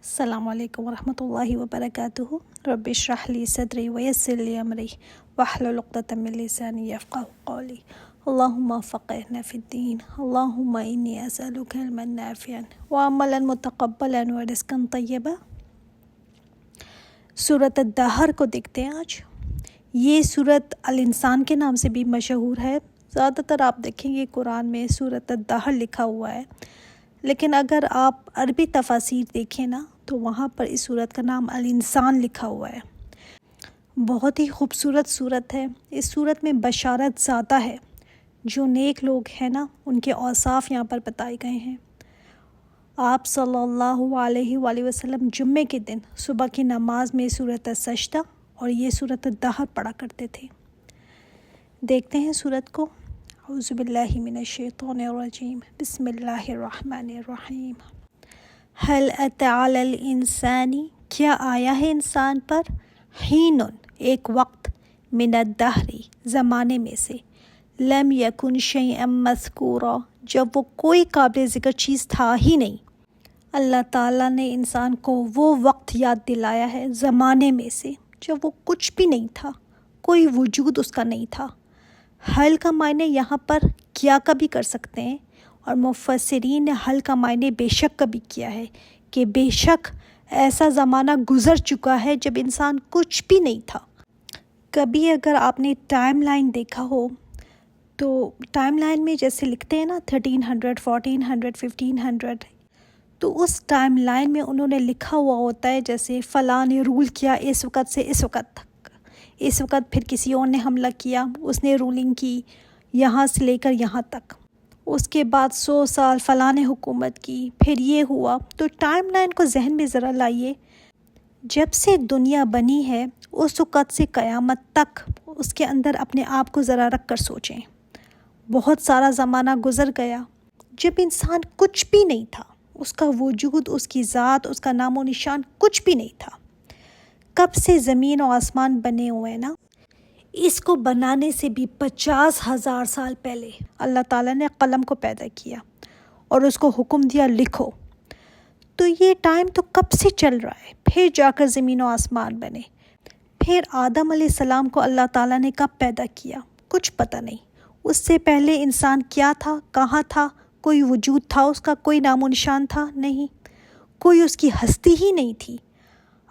السلام علیکم ورحمۃ اللہ وبرکاتہ۔ رب اشرح لی صدری ویسر لی امری واحلل عقدۃ من لسانی یفقہوا قولی۔ اللہم فقہنا فی الدین، اللہم انی اسألک علما نافعا وعملا متقبلا ورزقا طیبا۔ سورۃ الدہر کو دیکھتے ہیں آج۔ یہ سورۃ الانسان کے نام سے بھی مشہور ہے۔ زیادہ تر آپ دیکھیں گے قرآن میں سورۃ الدہر لکھا ہوا ہے، لیکن اگر آپ عربی تفاسیر دیکھیں نا تو وہاں پر اس سورت کا نام الانسان لکھا ہوا ہے۔ بہت ہی خوبصورت سورت ہے۔ اس سورت میں بشارت زیادہ ہے۔ جو نیک لوگ ہیں نا ان کے اوصاف یہاں پر بتائے گئے ہیں۔ آپ صلی اللہ علیہ وآلہ وسلم جمعے کے دن صبح کی نماز میں سورۃ السجدہ اور یہ سورۃ الدہر پڑھا کرتے تھے۔ دیکھتے ہیں سورت کو۔ اعوذ باللہ من الشیطان الرجیم، بسم اللہ الرحمن الرحیم۔ هل اتى على الانسان، کیا آیا ہے انسان پر، حین، ایک وقت، من الدہر، زمانے میں سے، لم یکن شیئا مذکورا، جب وہ کوئی قابل ذکر چیز تھا ہی نہیں۔ اللہ تعالیٰ نے انسان کو وہ وقت یاد دلایا ہے زمانے میں سے جب وہ کچھ بھی نہیں تھا، کوئی وجود اس کا نہیں تھا۔ حل کا معنی یہاں پر کیا کا بھی کر سکتے ہیں، اور مفسرین نے حل کا معنی بے شک کا بھی کیا ہے کہ بے شک ایسا زمانہ گزر چکا ہے جب انسان کچھ بھی نہیں تھا۔ کبھی اگر آپ نے ٹائم لائن دیکھا ہو تو ٹائم لائن میں جیسے لکھتے ہیں نا 1300، 1400، 1500، تو اس ٹائم لائن میں انہوں نے لکھا ہوا ہوتا ہے جیسے فلاں نے رول کیا اس وقت سے اس وقت تک، اس وقت پھر کسی اور نے حملہ کیا، اس نے رولنگ کی یہاں سے لے کر یہاں تک، اس کے بعد 100 سال فلاں نے حکومت کی، پھر یہ ہوا۔ تو ٹائم لائن کو ذہن میں ذرا لائیے، جب سے دنیا بنی ہے اس وقت سے قیامت تک اس کے اندر اپنے آپ کو ذرا رکھ کر سوچیں۔ بہت سارا زمانہ گزر گیا جب انسان کچھ بھی نہیں تھا، اس کا وجود، اس کی ذات، اس کا نام و نشان کچھ بھی نہیں تھا۔ کب سے زمین و آسمان بنے ہوئے نا، اس کو بنانے سے بھی 50,000 سال پہلے اللہ تعالیٰ نے قلم کو پیدا کیا اور اس کو حکم دیا لکھو۔ تو یہ ٹائم تو کب سے چل رہا ہے، پھر جا کر زمین و آسمان بنے۔ پھر آدم علیہ السلام کو اللہ تعالیٰ نے کب پیدا کیا، کچھ پتہ نہیں۔ اس سے پہلے انسان کیا تھا، کہاں تھا، کوئی وجود تھا اس کا، کوئی نام و نشان تھا نہیں، کوئی اس کی ہستی ہی نہیں تھی۔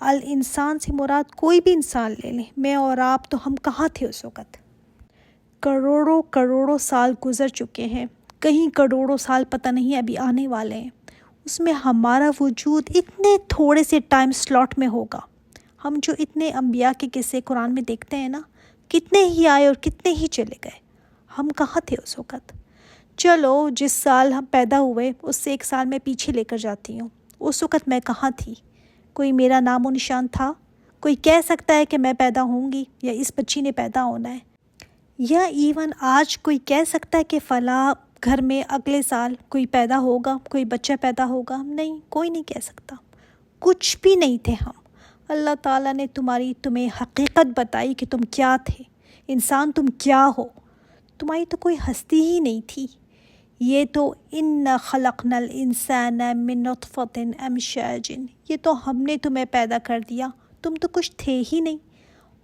الانسان سے مراد کوئی بھی انسان لے لیں، میں اور آپ، تو ہم کہاں تھے اس وقت؟ کروڑوں کروڑوں سال گزر چکے ہیں، کہیں کروڑوں سال پتہ نہیں ابھی آنے والے ہیں۔ اس میں ہمارا وجود اتنے تھوڑے سے ٹائم سلاٹ میں ہوگا۔ ہم جو اتنے انبیاء کے قصے قرآن میں دیکھتے ہیں نا، کتنے ہی آئے اور کتنے ہی چلے گئے، ہم کہاں تھے اس وقت؟ چلو جس سال ہم پیدا ہوئے اس سے 1 سال میں پیچھے لے کر جاتی ہوں، اس وقت میں کہاں تھی؟ کوئی میرا نام و نشان تھا؟ کوئی کہہ سکتا ہے کہ میں پیدا ہوں گی یا اس بچی نے پیدا ہونا ہے؟ یا ایون آج کوئی کہہ سکتا ہے کہ فلاں گھر میں اگلے سال کوئی پیدا ہوگا، کوئی بچہ پیدا ہوگا؟ نہیں، کوئی نہیں کہہ سکتا۔ کچھ بھی نہیں تھے ہم۔ اللہ تعالیٰ نے تمہیں حقیقت بتائی کہ تم کیا تھے، انسان تم کیا ہو، تمہاری تو کوئی ہستی ہی نہیں تھی۔ یہ تو اِنَّا خَلَقْنَا الْإِنسَانَ مِن نُطْفَةٍ أَمْشَاجٍ، یہ تو ہم نے تمہیں پیدا کر دیا، تم تو کچھ تھے ہی نہیں۔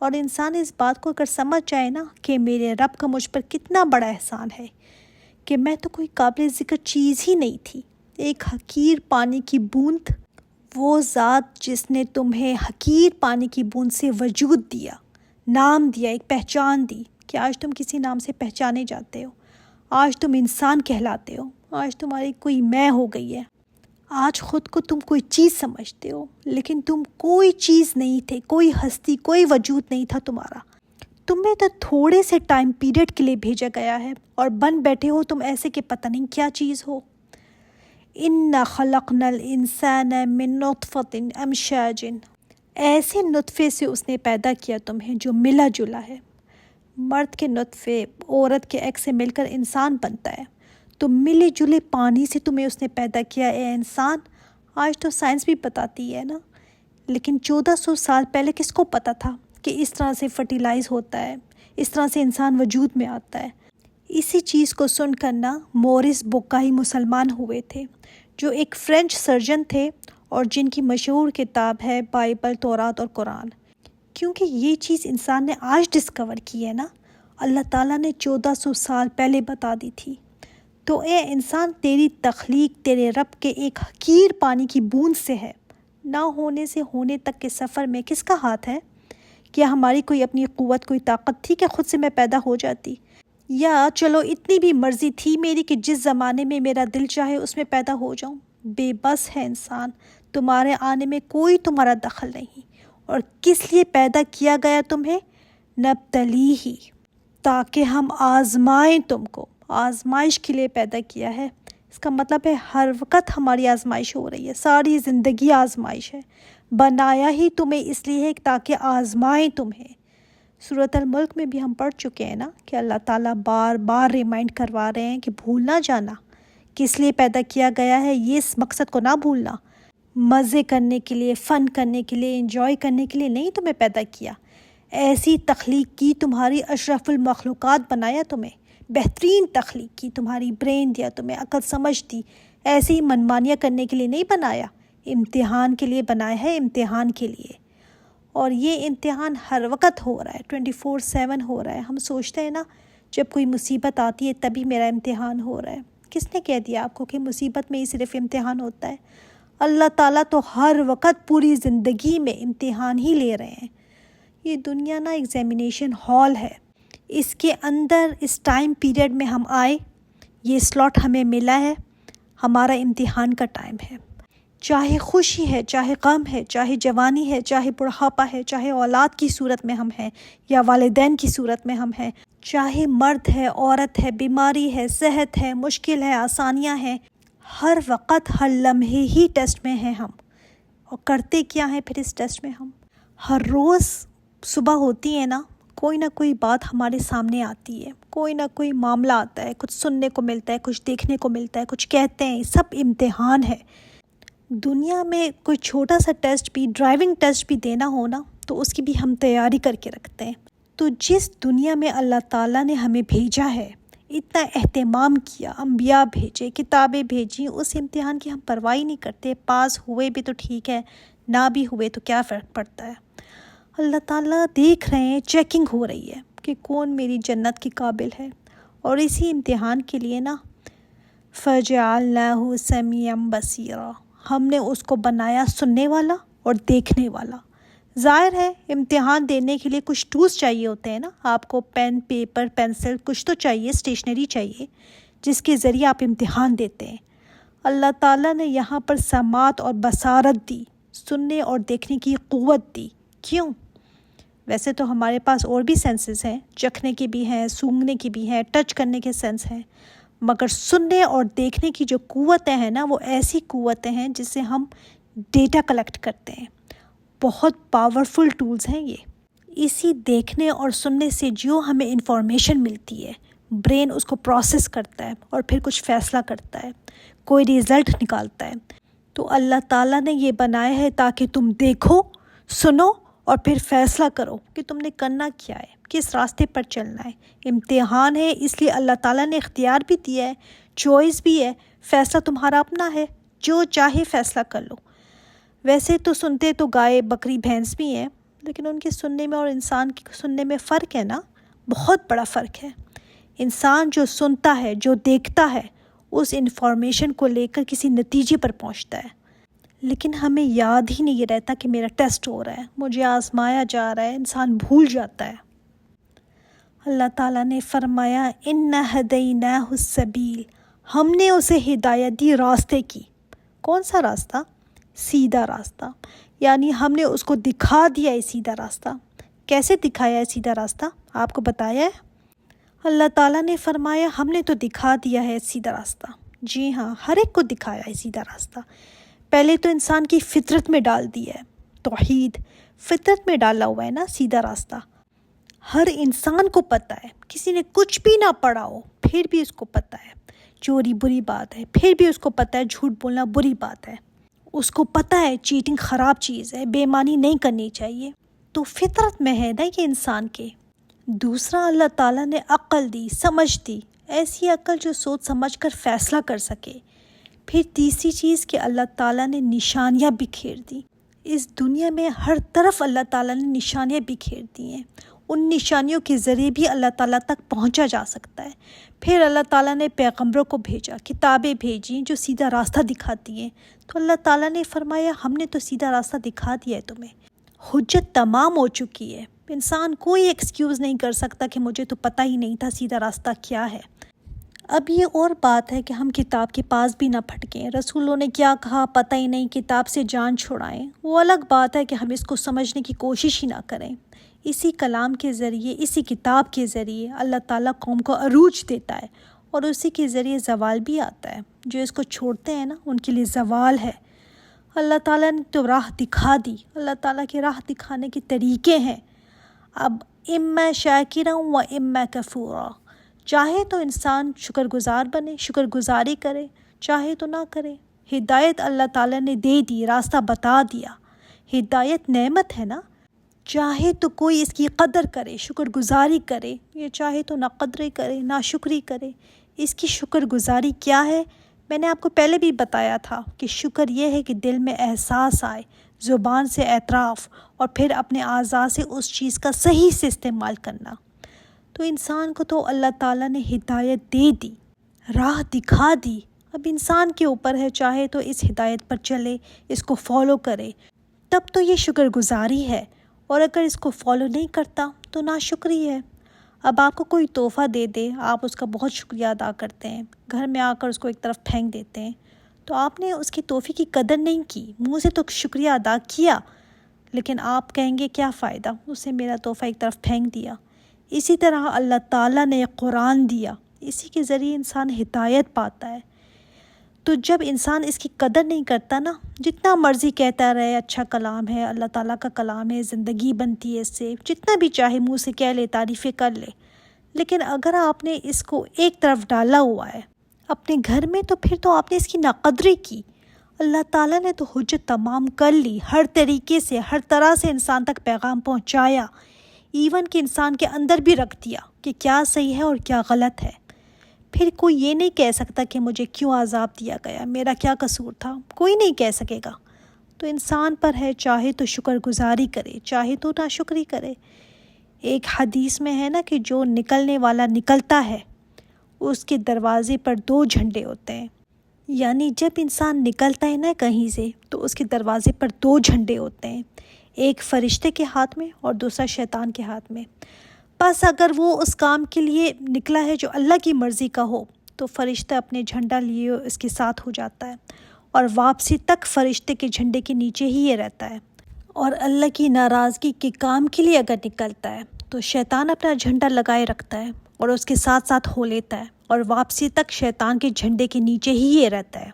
اور انسان اس بات کو اگر سمجھ جائے نا کہ میرے رب کا مجھ پر کتنا بڑا احسان ہے کہ میں تو کوئی قابل ذکر چیز ہی نہیں تھی، ایک حقیر پانی کی بوند، وہ ذات جس نے تمہیں حقیر پانی کی بوند سے وجود دیا، نام دیا، ایک پہچان دی کہ آج تم کسی نام سے پہچانے جاتے ہو، آج تم انسان کہلاتے ہو، آج تمہاری کوئی میں ہو گئی ہے، آج خود کو تم کوئی چیز سمجھتے ہو، لیکن تم کوئی چیز نہیں تھے، کوئی ہستی، کوئی وجود نہیں تھا تمہارا۔ تمہیں تو تھوڑے سے ٹائم پیریڈ کے لیے بھیجا گیا ہے اور بن بیٹھے ہو تم ایسے کہ پتہ نہیں کیا چیز ہو۔ اِنَّا خَلَقْنَا الْإِنسَانَ مِن نُطْفَةٍ أَمْشَاجٍ، ایسے نطفے سے اس نے پیدا کیا تمہیں جو ملا جلا ہے۔ مرد کے نطفے عورت کے ایگ سے مل کر انسان بنتا ہے، تو ملے جلے پانی سے تمہیں اس نے پیدا کیا اے انسان۔ آج تو سائنس بھی بتاتی ہے نا، لیکن 1400 سال پہلے کس کو پتہ تھا کہ اس طرح سے فرٹیلائز ہوتا ہے، اس طرح سے انسان وجود میں آتا ہے؟ اسی چیز کو سن کر نا مورس بکائی مسلمان ہوئے تھے، جو ایک فرینچ سرجن تھے، اور جن کی مشہور کتاب ہے بائبل، تورات اور قرآن، کیونکہ یہ چیز انسان نے آج ڈسکور کی ہے نا، اللہ تعالیٰ نے 1400 سال پہلے بتا دی تھی۔ تو اے انسان، تیری تخلیق تیرے رب کے ایک حقیر پانی کی بوند سے ہے۔ نہ ہونے سے ہونے تک کے سفر میں کس کا ہاتھ ہے؟ کیا ہماری کوئی اپنی قوت، کوئی طاقت تھی کہ خود سے میں پیدا ہو جاتی؟ یا چلو اتنی بھی مرضی تھی میری کہ جس زمانے میں میرا دل چاہے اس میں پیدا ہو جاؤں؟ بے بس ہے انسان، تمہارے آنے میں کوئی تمہارا دخل نہیں۔ اور کس لیے پیدا کیا گیا تمہیں؟ نبتلی ہی، تاکہ ہم آزمائیں تم کو۔ آزمائش کے لیے پیدا کیا ہے۔ اس کا مطلب ہے ہر وقت ہماری آزمائش ہو رہی ہے، ساری زندگی آزمائش ہے۔ بنایا ہی تمہیں اس لیے ہے تاکہ آزمائیں تمہیں۔ سورۃ الملک میں بھی ہم پڑھ چکے ہیں نا کہ اللہ تعالیٰ بار بار ریمائنڈ کروا رہے ہیں کہ بھول نہ جانا کس لیے پیدا کیا گیا ہے، یہ اس مقصد کو نہ بھولنا۔ مزے کرنے کے لیے، فن کرنے کے لیے، انجوائے کرنے کے لیے نہیں تمہیں پیدا کیا۔ ایسی تخلیق کی، تمہاری اشرف المخلوقات بنایا تمہیں، بہترین تخلیق کی، تمہاری برین دیا تمہیں، عقل سمجھ دی۔ ایسے ہی منمانیاں کرنے کے لیے نہیں بنایا، امتحان کے لیے بنایا ہے، امتحان کے لیے۔ اور یہ امتحان ہر وقت ہو رہا ہے، 24/7 ہو رہا ہے۔ ہم سوچتے ہیں نا جب کوئی مصیبت آتی ہے تبھی میرا امتحان ہو رہا ہے۔ کس نے کہہ دیا آپ کو کہ مصیبت میں ہی صرف امتحان ہوتا ہے؟ اللہ تعالیٰ تو ہر وقت پوری زندگی میں امتحان ہی لے رہے ہیں۔ یہ دنیا نا ایگزامینیشن ہال ہے، اس کے اندر اس ٹائم پیریڈ میں ہم آئے، یہ سلاٹ ہمیں ملا ہے، ہمارا امتحان کا ٹائم ہے۔ چاہے خوشی ہے، چاہے غم ہے، چاہے جوانی ہے، چاہے بڑھاپا ہے، چاہے اولاد کی صورت میں ہم ہیں یا والدین کی صورت میں ہم ہیں، چاہے مرد ہے، عورت ہے، بیماری ہے، صحت ہے، مشکل ہے، آسانیاں ہیں، ہر وقت ہر لمحے ہی ٹیسٹ میں ہیں ہم۔ اور کرتے کیا ہیں پھر اس ٹیسٹ میں ہم؟ ہر روز صبح ہوتی ہے نا، کوئی نہ کوئی بات ہمارے سامنے آتی ہے، کوئی نہ کوئی معاملہ آتا ہے، کچھ سننے کو ملتا ہے، کچھ دیکھنے کو ملتا ہے، کچھ کہتے ہیں، سب امتحان ہے۔ دنیا میں کوئی چھوٹا سا ٹیسٹ بھی، ڈرائیونگ ٹیسٹ بھی دینا ہو نا تو اس کی بھی ہم تیاری کر کے رکھتے ہیں۔ تو جس دنیا میں اللہ تعالیٰ نے ہمیں بھیجا ہے، اتنا اہتمام کیا، انبیاء بھیجے، کتابیں بھیجی، اس امتحان کی ہم پرواہ نہیں کرتے۔ پاس ہوئے بھی تو ٹھیک ہے، نہ بھی ہوئے تو کیا فرق پڑتا ہے؟ اللہ تعالیٰ دیکھ رہے ہیں، چیکنگ ہو رہی ہے کہ کون میری جنت کے قابل ہے۔ اور اسی امتحان کے لیے نا فَجَعَلْنَاهُ سَمِيعًا بَصِيرًا، ہم نے اس کو بنایا سننے والا اور دیکھنے والا۔ ظاہر ہے امتحان دینے کے لیے کچھ ٹولس چاہیے ہوتے ہیں نا، آپ کو پین، پیپر، پینسل کچھ تو چاہیے، اسٹیشنری چاہیے جس کے ذریعے آپ امتحان دیتے ہیں۔ اللہ تعالیٰ نے یہاں پر سماعت اور بصارت دی، سننے اور دیکھنے کی قوت دی۔ کیوں؟ ویسے تو ہمارے پاس اور بھی سینسز ہیں، چکھنے کی بھی ہیں، سونگھنے کی بھی ہیں، ٹچ کرنے کے سینس ہیں، مگر سننے اور دیکھنے کی جو قوتیں ہیں نا وہ ایسی قوتیں ہیں جس سے ہم ڈیٹا کلیکٹ کرتے ہیں۔ بہت پاورفل ٹولز ہیں یہ۔ اسی دیکھنے اور سننے سے جو ہمیں انفارمیشن ملتی ہے، برین اس کو پروسیس کرتا ہے اور پھر کچھ فیصلہ کرتا ہے، کوئی ریزلٹ نکالتا ہے۔ تو اللہ تعالیٰ نے یہ بنایا ہے تاکہ تم دیکھو، سنو اور پھر فیصلہ کرو کہ تم نے کرنا کیا ہے، کس راستے پر چلنا ہے۔ امتحان ہے، اس لیے اللہ تعالیٰ نے اختیار بھی دیا ہے، چوائس بھی ہے، فیصلہ تمہارا اپنا ہے، جو چاہے فیصلہ کر لو۔ ویسے تو سنتے تو گائے، بکری، بھینس بھی ہیں، لیکن ان کے سننے میں اور انسان کے سننے میں فرق ہے نا، بہت بڑا فرق ہے۔ انسان جو سنتا ہے، جو دیکھتا ہے، اس انفارمیشن کو لے کر کسی نتیجے پر پہنچتا ہے، لیکن ہمیں یاد ہی نہیں رہتا کہ میرا ٹیسٹ ہو رہا ہے، مجھے آزمایا جا رہا ہے، انسان بھول جاتا ہے۔ اللہ تعالیٰ نے فرمایا اِنَّ هَدَيْنَاهُ السَّبِيلَ، ہم نے اسے ہدایت دی راستے کی۔ کون سا راستہ؟ سیدھا راستہ، یعنی ہم نے اس کو دکھا دیا ہے سیدھا راستہ۔ کیسے دکھایا ہے سیدھا راستہ؟ آپ کو بتایا ہے؟ اللہ تعالیٰ نے فرمایا ہم نے تو دکھا دیا ہے سیدھا راستہ۔ جی ہاں، ہر ایک کو دکھایا ہے سیدھا راستہ۔ پہلے تو انسان کی فطرت میں ڈال دیا ہے، توحید فطرت میں ڈالا ہوا ہے نا سیدھا راستہ۔ ہر انسان کو پتہ ہے، کسی نے کچھ بھی نہ پڑھا ہو پھر بھی اس کو پتہ ہے چوری بری بات ہے، پھر بھی اس کو پتہ ہے جھوٹ بولنا بری بات ہے، اس کو پتہ ہے چیٹنگ خراب چیز ہے، بے ایمانی نہیں کرنی چاہیے۔ تو فطرت میں ہے نا یہ انسان کے۔ دوسرا، اللہ تعالیٰ نے عقل دی، سمجھ دی، ایسی عقل جو سوچ سمجھ کر فیصلہ کر سکے، پھر تیسری چیز کہ اللہ تعالیٰ نے نشانیاں بکھیر دی. اس دنیا میں ہر طرف اللہ تعالیٰ نے نشانیاں بکھیر دی ہیں. ان نشانیوں کے ذریعے بھی اللہ تعالیٰ تک پہنچا جا سکتا ہے. پھر اللہ تعالیٰ نے پیغمبروں کو بھیجا، کتابیں بھیجیں جو سیدھا راستہ دکھاتی ہیں. تو اللہ تعالیٰ نے فرمایا ہم نے تو سیدھا راستہ دکھا دیا ہے تمہیں، حجت تمام ہو چکی ہے. انسان کوئی ایکسکیوز نہیں کر سکتا کہ مجھے تو پتہ ہی نہیں تھا سیدھا راستہ کیا ہے. اب یہ اور بات ہے کہ ہم کتاب کے پاس بھی نہ پھٹکیں. رسولوں نے کیا کہا پتہ ہی نہیں، کتاب سے جان چھڑائیں. وہ الگ بات ہے کہ ہم اس کو سمجھنے کی کوشش ہی نہ کریں. اسی کلام کے ذریعے، اسی کتاب کے ذریعے اللہ تعالیٰ قوم کو عروج دیتا ہے، اور اسی کے ذریعے زوال بھی آتا ہے. جو اس کو چھوڑتے ہیں نا ان کے لیے زوال ہے. اللہ تعالیٰ نے تو راہ دکھا دی. اللہ تعالیٰ کے راہ دکھانے کے طریقے ہیں. اب اما شاکرا و اما کفورا، چاہے تو انسان شکر گزار بنے، شکر گزاری کرے، چاہے تو نہ کرے. ہدایت اللہ تعالیٰ نے دے دی، راستہ بتا دیا. ہدایت نعمت ہے نا، چاہے تو کوئی اس کی قدر کرے، شکر گزاری کرے، یہ چاہے تو نہ قدری کرے نہ شکری کرے. اس کی شکر گزاری کیا ہے؟ میں نے آپ کو پہلے بھی بتایا تھا کہ شکر یہ ہے کہ دل میں احساس آئے، زبان سے اعتراف، اور پھر اپنے اعضاء سے اس چیز کا صحیح سے استعمال کرنا. تو انسان کو تو اللہ تعالیٰ نے ہدایت دے دی، راہ دکھا دی. اب انسان کے اوپر ہے، چاہے تو اس ہدایت پر چلے، اس کو فالو کرے، تب تو یہ شکر گزاری ہے. اور اگر اس کو فالو نہیں کرتا تو ناشکری ہے. اب آپ کو کوئی تحفہ دے دے، آپ اس کا بہت شکریہ ادا کرتے ہیں، گھر میں آ کر اس کو ایک طرف پھینک دیتے ہیں، تو آپ نے اس کی تحفے کی قدر نہیں کی. منہ سے تو شکریہ ادا کیا، لیکن آپ کہیں گے کیا فائدہ، اسے میرا تحفہ ایک طرف پھینک دیا. اسی طرح اللہ تعالیٰ نے قرآن دیا، اسی کے ذریعے انسان ہدایت پاتا ہے. تو جب انسان اس کی قدر نہیں کرتا نا، جتنا مرضی کہتا رہے اچھا کلام ہے، اللہ تعالیٰ کا کلام ہے، زندگی بنتی ہے اس سے، جتنا بھی چاہے منہ سے کہہ لے، تعریفیں کر لے، لیکن اگر آپ نے اس کو ایک طرف ڈالا ہوا ہے اپنے گھر میں، تو پھر تو آپ نے اس کی ناقدری کی. اللہ تعالیٰ نے تو حجت تمام کر لی، ہر طریقے سے، ہر طرح سے انسان تک پیغام پہنچایا، ایون کہ انسان کے اندر بھی رکھ دیا کہ کیا صحیح ہے اور کیا غلط ہے. پھر کوئی یہ نہیں کہہ سکتا کہ مجھے کیوں عذاب دیا گیا، میرا کیا قصور تھا، کوئی نہیں کہہ سکے گا. تو انسان پر ہے، چاہے تو شکر گزاری کرے، چاہے تو ناشکری کرے. ایک حدیث میں ہے نا کہ جو نکلنے والا نکلتا ہے اس کے دروازے پر 2 جھنڈے ہوتے ہیں. یعنی جب انسان نکلتا ہے نا کہیں سے تو اس کے دروازے پر 2 جھنڈے ہوتے ہیں، ایک فرشتے کے ہاتھ میں اور دوسرا شیطان کے ہاتھ میں. بس اگر وہ اس کام کے لیے نکلا ہے جو اللہ کی مرضی کا ہو تو فرشتہ اپنے جھنڈا لیے اس کے ساتھ ہو جاتا ہے، اور واپسی تک فرشتے کے جھنڈے کے نیچے ہی یہ رہتا ہے. اور اللہ کی ناراضگی کے کام کے لیے اگر نکلتا ہے تو شیطان اپنا جھنڈا لگائے رکھتا ہے اور اس کے ساتھ ساتھ ہو لیتا ہے، اور واپسی تک شیطان کے جھنڈے کے نیچے ہی یہ رہتا ہے.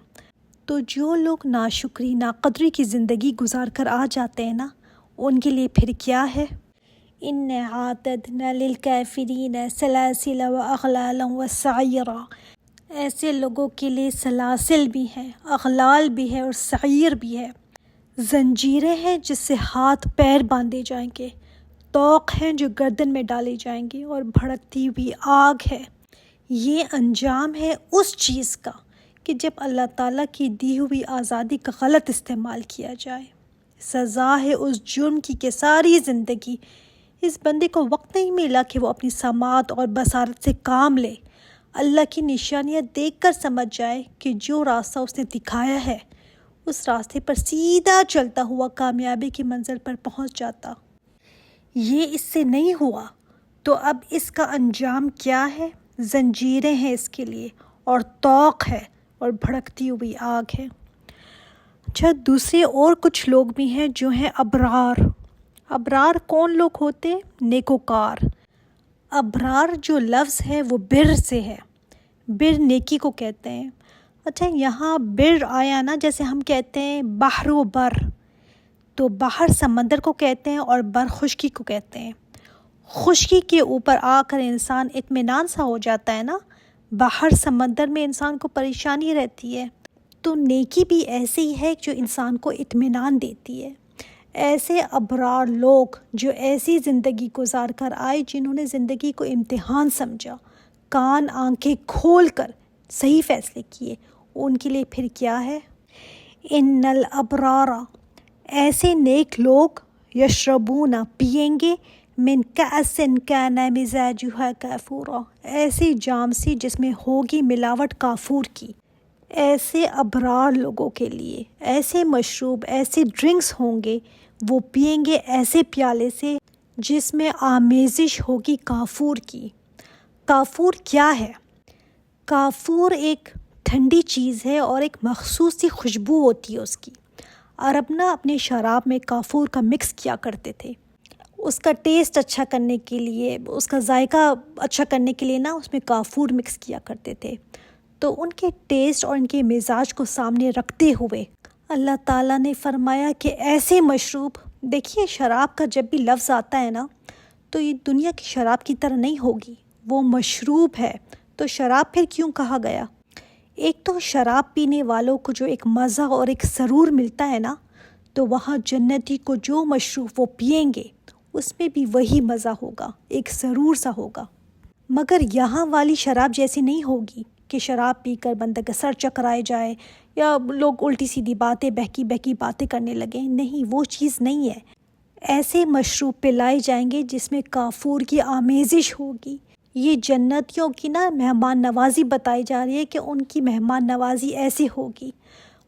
تو جو لوگ ناشکری، ناقدری کی زندگی گزار کر آ جاتے ہیں نا، ان کے لیے پھر کیا ہے؟ ان اعتدنا للکافرین سلاسل واغلالا وسعیرا، ایسے لوگوں کے لیے سلاسل بھی ہیں، اغلال بھی ہے اور سعیر بھی ہے. زنجیریں ہیں جس سے ہاتھ پیر باندھے جائیں گے، طوق ہیں جو گردن میں ڈالے جائیں گے، اور بھڑکتی ہوئی آگ ہے. یہ انجام ہے اس چیز کا کہ جب اللہ تعالیٰ کی دی ہوئی آزادی کا غلط استعمال کیا جائے. سزا ہے اس جرم کی کہ ساری زندگی اس بندے کو وقت نہیں ملا کہ وہ اپنی سماعت اور بصارت سے کام لے، اللہ کی نشانیاں دیکھ کر سمجھ جائے کہ جو راستہ اس نے دکھایا ہے اس راستے پر سیدھا چلتا ہوا کامیابی کی منزل پر پہنچ جاتا. یہ اس سے نہیں ہوا تو اب اس کا انجام کیا ہے؟ زنجیریں ہیں اس کے لیے، اور طوق ہے، اور بھڑکتی ہوئی آگ ہے. اچھا، دوسرے اور کچھ لوگ بھی ہیں جو ہیں ابرار. ابرار کون لوگ ہوتے؟ نیکوکار. ابرار جو لفظ ہے وہ بر سے ہے، بر نیکی کو کہتے ہیں. اچھا، یہاں بر آیا نا، جیسے ہم کہتے ہیں بحر و بر، تو بحر سمندر کو کہتے ہیں اور بر خشکی کو کہتے ہیں. خشکی کے اوپر آ کر انسان اطمینان سا ہو جاتا ہے نا، بحر سمندر میں انسان کو پریشانی رہتی ہے. تو نیکی بھی ایسے ہی ہے جو انسان کو اطمینان دیتی ہے. ایسے ابرار لوگ جو ایسی زندگی گزار کر آئے، جنہوں نے زندگی کو امتحان سمجھا، کان آنکھیں کھول کر صحیح فیصلے کیے، ان کے لیے پھر کیا ہے؟ ان الابرارا، ایسے نیک لوگ، یشربون، پیئیں گے، من کأس کان مزاجها کافورا، ایسے جام سے جس میں ہوگی ملاوٹ کافور کی۔ ایسے ابرار لوگوں کے لیے ایسے مشروب، ایسے ڈرنکس ہوں گے، وہ پئیں گے ایسے پیالے سے جس میں آمیزش ہوگی کافور کی۔ کافور کیا ہے؟ کافور ایک ٹھنڈی چیز ہے اور ایک مخصوص سی خوشبو ہوتی ہے اس کی۔ عرب نا اپنے شراب میں کافور کا مکس کیا کرتے تھے، اس کا ٹیسٹ اچھا کرنے کے لیے، اس کا ذائقہ اچھا کرنے کے لیے نا اس میں کافور مکس کیا کرتے تھے۔ تو ان کے ٹیسٹ اور ان کے مزاج کو سامنے رکھتے ہوئے اللہ تعالیٰ نے فرمایا کہ ایسے مشروب، دیکھیے شراب کا جب بھی لفظ آتا ہے نا تو یہ دنیا کی شراب کی طرح نہیں ہوگی، وہ مشروب ہے۔ تو شراب پھر کیوں کہا گیا؟ ایک تو شراب پینے والوں کو جو ایک مزہ اور ایک سرور ملتا ہے نا، تو وہاں جنتی کو جو مشروب وہ پئیں گے اس میں بھی وہی مزہ ہوگا، ایک سرور سا ہوگا۔ مگر یہاں والی شراب جیسی نہیں ہوگی کہ شراب پی کر بندے کا سر چکرائے جائے یا لوگ الٹی سیدھی باتیں، بہکی بہکی باتیں کرنے لگیں، نہیں، وہ چیز نہیں ہے۔ ایسے مشروب پلائے جائیں گے جس میں کافور کی آمیزش ہوگی۔ یہ جنتیوں کی نا مہمان نوازی بتائی جا رہی ہے کہ ان کی مہمان نوازی ایسی ہوگی۔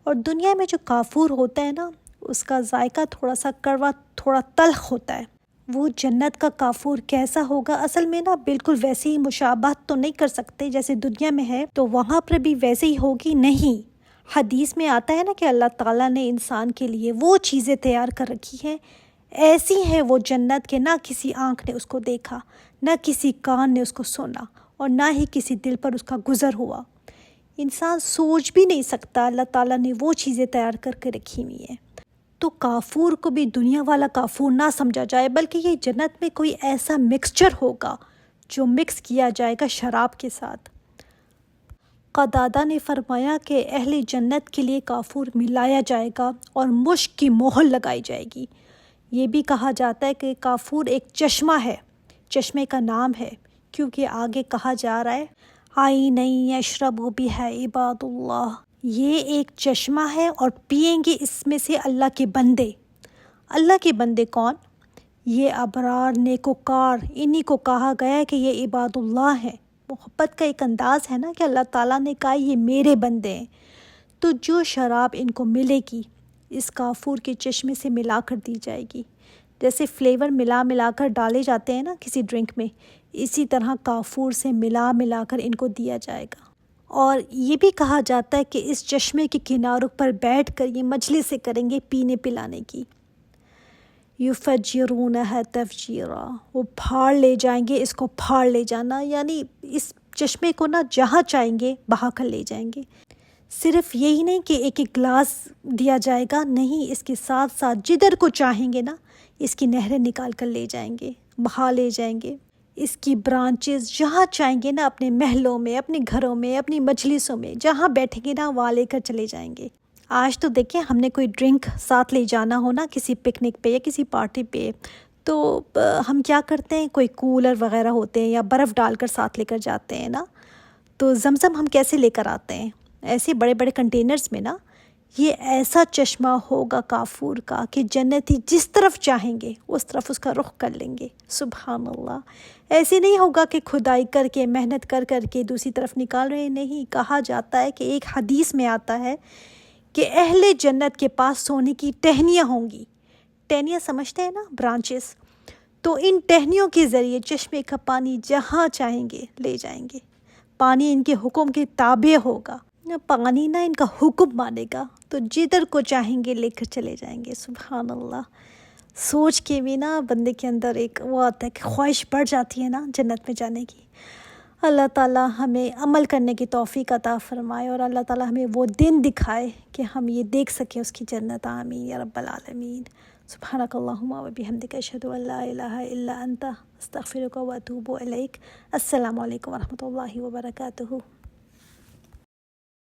اور دنیا میں جو کافور ہوتا ہے نا اس کا ذائقہ تھوڑا سا کڑوا، تھوڑا تلخ ہوتا ہے۔ وہ جنت کا کافور کیسا ہوگا؟ اصل میں نا بالکل ویسے ہی مشابہت تو نہیں کر سکتے جیسے دنیا میں ہے، تو وہاں پر بھی ویسے ہی ہوگی نہیں۔ حدیث میں آتا ہے نا کہ اللہ تعالیٰ نے انسان کے لیے وہ چیزیں تیار کر رکھی ہیں، ایسی ہیں وہ جنت کے، نہ کسی آنکھ نے اس کو دیکھا، نہ کسی کان نے اس کو سنا، اور نہ ہی کسی دل پر اس کا گزر ہوا۔ انسان سوچ بھی نہیں سکتا، اللہ تعالیٰ نے وہ چیزیں تیار کر کے رکھی ہوئی ہیں۔ تو کافور کو بھی دنیا والا کافور نہ سمجھا جائے، بلکہ یہ جنت میں کوئی ایسا مکسچر ہوگا جو مکس کیا جائے گا شراب کے ساتھ۔ قتادہ نے فرمایا کہ اہل جنت کے لیے کافور ملایا جائے گا اور مشک کی مہر لگائی جائے گی۔ یہ بھی کہا جاتا ہے کہ کافور ایک چشمہ ہے، چشمے کا نام ہے، کیونکہ آگے کہا جا رہا ہے عین یشرب بہا عباد اللہ، یہ ایک چشمہ ہے اور پئیں گے اس میں سے اللہ کے بندے۔ اللہ کے بندے کون؟ یہ ابرار، نیکوکار، انہی کو کہا گیا ہے کہ یہ عباد اللہ ہیں۔ محبت کا ایک انداز ہے نا کہ اللہ تعالیٰ نے کہا یہ میرے بندے ہیں۔ تو جو شراب ان کو ملے گی اس کافور کے چشمے سے ملا کر دی جائے گی، جیسے فلیور ملا کر ڈالے جاتے ہیں نا کسی ڈرنک میں، اسی طرح کافور سے ملا کر ان کو دیا جائے گا۔ اور یہ بھی کہا جاتا ہے کہ اس چشمے کے کناروں پر بیٹھ کر یہ مجلسیں کریں گے پینے پلانے کی۔ یفجرونہا تفجیرا، وہ پھاڑ لے جائیں گے اس کو، پھاڑ لے جانا، یعنی اس چشمے کو نا جہاں چاہیں گے بہا کر لے جائیں گے۔ صرف یہی نہیں کہ ایک ایک گلاس دیا جائے گا، نہیں، اس کے ساتھ ساتھ جدھر کو چاہیں گے نا اس کی نہریں نکال کر لے جائیں گے، بہا لے جائیں گے۔ اس کی برانچز جہاں چاہیں گے نا، اپنے محلوں میں، اپنے گھروں میں، اپنی مجلسوں میں، جہاں بیٹھیں گے نا وہاں لے کر چلے جائیں گے۔ آج تو دیکھیں ہم نے کوئی ڈرنک ساتھ لے جانا ہو نا کسی پکنک پہ یا کسی پارٹی پہ، تو ہم کیا کرتے ہیں، کوئی کولر وغیرہ ہوتے ہیں یا برف ڈال کر ساتھ لے کر جاتے ہیں نا۔ تو زمزم ہم کیسے لے کر آتے ہیں؟ ایسے بڑے بڑے کنٹینرز میں نا۔ یہ ایسا چشمہ ہوگا کافور کا کہ جنتی جس طرف چاہیں گے اس طرف اس کا رخ کر لیں گے۔ سبحان اللہ، ایسے نہیں ہوگا کہ کھدائی کر کے، محنت کر کے دوسری طرف نکال رہے ہیں، نہیں۔ کہا جاتا ہے کہ ایک حدیث میں آتا ہے کہ اہل جنت کے پاس سونے کی ٹہنیاں ہوں گی۔ ٹہنیاں سمجھتے ہیں نا، برانچز۔ تو ان ٹہنیوں کے ذریعے چشمے کا پانی جہاں چاہیں گے لے جائیں گے۔ پانی ان کے حکم کے تابع ہوگا، پانی نہ ان کا حکم مانے گا، تو جدھر کو چاہیں گے لے کر چلے جائیں گے۔ سبحان اللہ، سوچ کے بھی نا بندے کے اندر ایک وہ آتا ہے کہ خواہش بڑھ جاتی ہے نا جنت میں جانے کی۔ اللہ تعالیٰ ہمیں عمل کرنے کی توفیق عطا فرمائے، اور اللہ تعالیٰ ہمیں وہ دن دکھائے کہ ہم یہ دیکھ سکیں اس کی جنت۔ آمین یا رب العالمین۔ سبحانک اللہم و بحمدک، اشہد ان لا الہ الا انت، استغفرک و اتوب الیک۔ السلام علیکم و رحمۃ اللہ وبرکاتہ۔